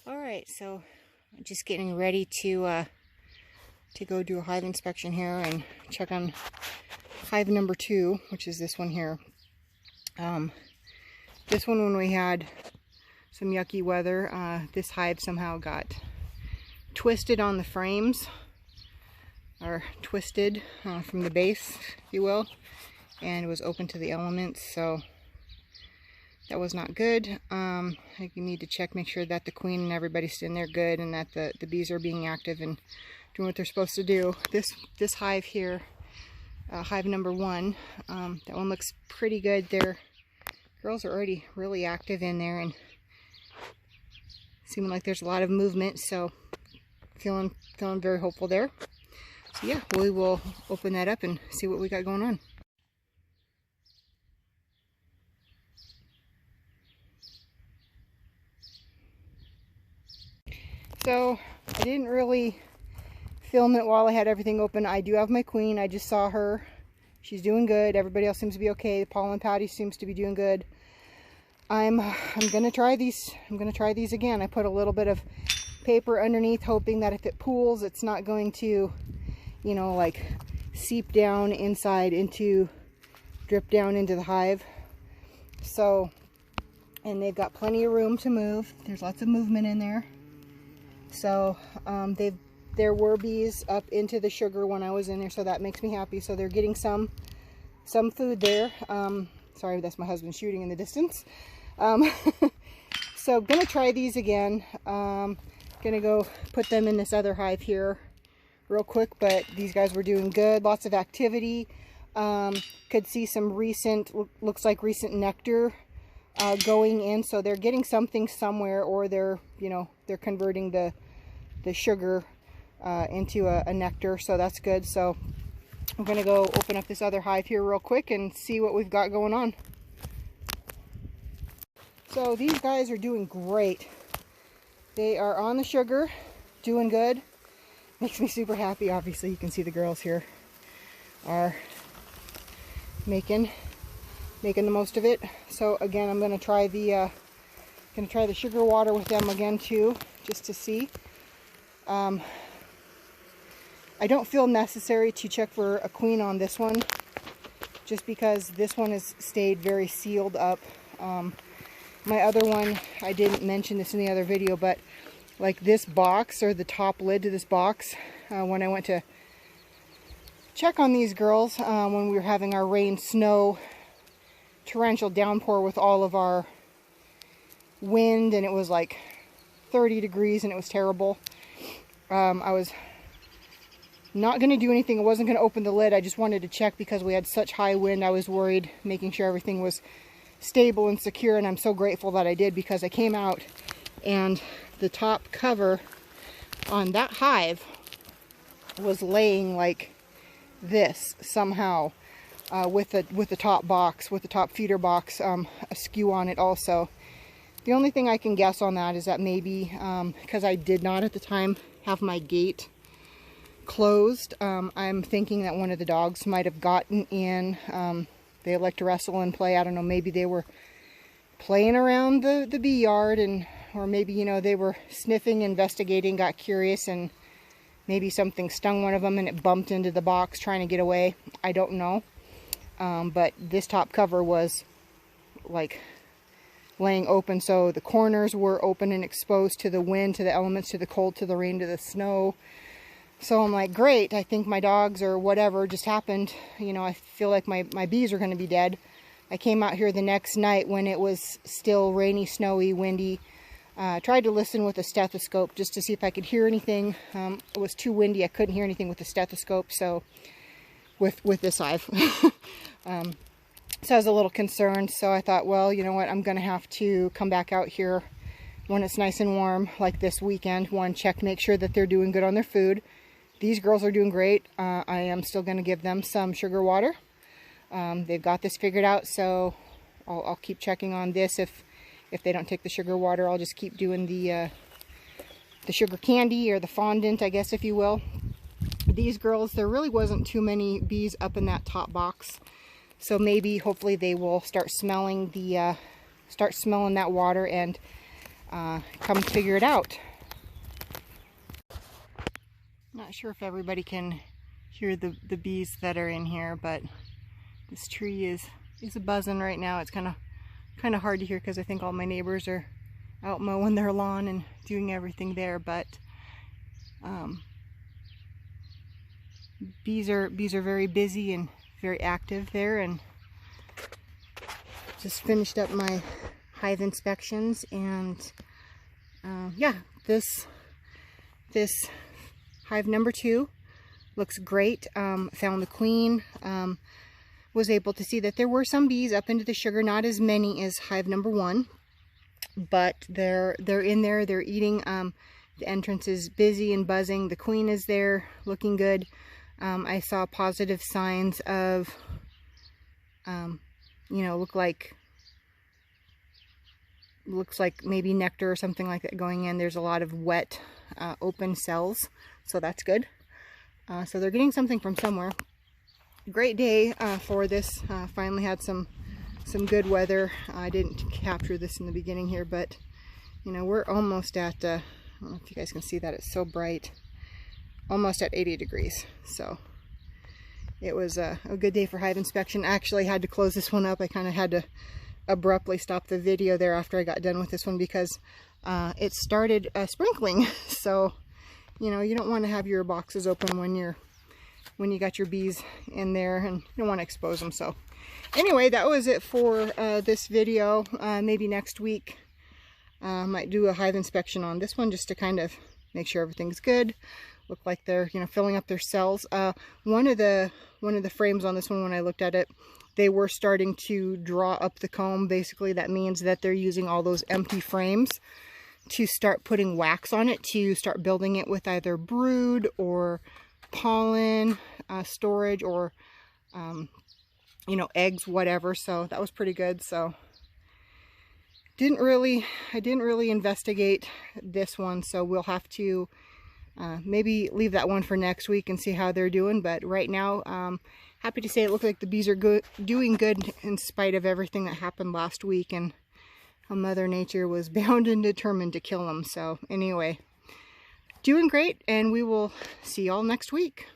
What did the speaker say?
Alright, so I'm just getting ready to go do a hive inspection here and check on hive number 2, which is this one here. This one, when we had some yucky weather, this hive somehow got twisted on the frames, or twisted from the base, if you will, and it was open to the elements, so that was not good. I think you need to check, make sure that the queen and everybody's in there good, and that the bees are being active and doing what they're supposed to do. This hive here, hive number 1, that one looks pretty good. Their girls are already really active in there and seeming like there's a lot of movement, so feeling very hopeful there. So yeah, we will open that up and see what we got going on. So I didn't really film it while I had everything open. I do have my queen. I just saw her. She's doing good. Everybody else seems to be okay. Paul and Patty seems to be doing good. I'm gonna try these. I'm gonna try these again. I put a little bit of paper underneath, hoping that if it pools, it's not going to, you know, like seep down inside into, drip down into the hive. So, and they've got plenty of room to move. There's lots of movement in there. So there were bees up into the sugar when I was in there, so that makes me happy. So they're getting some food there. Sorry, that's my husband shooting in the distance. So gonna try these again. Gonna go put them in this other hive here real quick, but these guys were doing good. Lots of activity. Could see some recent, looks like recent nectar going in, so they're getting something somewhere, or they're, you know, they're converting the sugar into a nectar, so that's good. So I'm gonna go open up this other hive here real quick and see what we've got going on. So these guys are doing great. They are on the sugar, doing good. Makes me super happy. Obviously you can see the girls here are making the most of it. So again, I'm gonna try the sugar water with them again too, just to see. I don't feel necessary to check for a queen on this one, just because this one has stayed very sealed up. My other one, I didn't mention this in the other video, but like this box, or the top lid to this box, when I went to check on these girls, when we were having our rain, snow, torrential downpour with all of our wind, and it was like 30 degrees and it was terrible. I was not going to do anything. I wasn't going to open the lid. I just wanted to check because we had such high wind. I was worried, making sure everything was stable and secure, and I'm so grateful that I did, because I came out and the top cover on that hive was laying like this somehow, with the top box, with the top feeder box askew on it also. The only thing I can guess on that is that maybe because I did not at the time have my gate closed, I'm thinking that one of the dogs might have gotten in. They like to wrestle and play. I don't know, maybe they were playing around the bee yard, and or maybe, you know, they were sniffing, investigating, got curious, and maybe something stung one of them and it bumped into the box trying to get away. I don't know. But this top cover was like laying open, so the corners were open and exposed to the wind, to the elements, to the cold, to the rain, to the snow. So I'm like, great, I think my dogs or whatever just happened. You know, I feel like my bees are going to be dead. I came out here the next night when it was still rainy, snowy, windy. Tried to listen with a stethoscope just to see if I could hear anything. It was too windy. I couldn't hear anything with the stethoscope, so with this hive. So I was a little concerned, so I thought, well, you know what, I'm going to have to come back out here when it's nice and warm, like this weekend. One, check, make sure that they're doing good on their food. These girls are doing great. I am still going to give them some sugar water. They've got this figured out, so I'll keep checking on this. If they don't take the sugar water, I'll just keep doing the sugar candy, or the fondant, I guess, if you will. These girls, there really wasn't too many bees up in that top box, so maybe, hopefully, they will start smelling that water, and come figure it out. Not sure if everybody can hear the bees that are in here, but this tree is a buzzing right now. It's kind of hard to hear because I think all my neighbors are out mowing their lawn and doing everything there, but bees are very busy and very active there. And just finished up my hive inspections, and yeah, this hive number 2 looks great. Found the queen. Was able to see that there were some bees up into the sugar, not as many as hive number 1, but they're in there, they're eating. The entrance is busy and buzzing. The queen is there looking good. I saw positive signs of you know, looks like maybe nectar or something like that going in. There's a lot of wet open cells, so that's good. So they're getting something from somewhere. Great day for this. Finally had some good weather. I didn't capture this in the beginning here, but you know, we're almost at I don't know if you guys can see that, it's so bright, almost at 80 degrees. So it was a good day for hive inspection. Actually, I had to close this one up. I kind of had to abruptly stop the video there after I got done with this one because it started sprinkling. So you know, you don't want to have your boxes open when you got your bees in there, and you don't want to expose them. So anyway, that was it for this video. Maybe next week might do a hive inspection on this one just to kind of make sure everything's good. Look like they're, you know, filling up their cells. One of the frames on this one, when I looked at it, they were starting to draw up the comb. Basically, that means that they're using all those empty frames to start putting wax on it, to start building it with either brood or pollen storage, or you know, eggs, whatever. So that was pretty good. So I didn't really investigate this one, so we'll have to maybe leave that one for next week and see how they're doing. But right now, happy to say it looks like the bees are doing good in spite of everything that happened last week, and how Mother Nature was bound and determined to kill them. So anyway, doing great, and we will see y'all next week.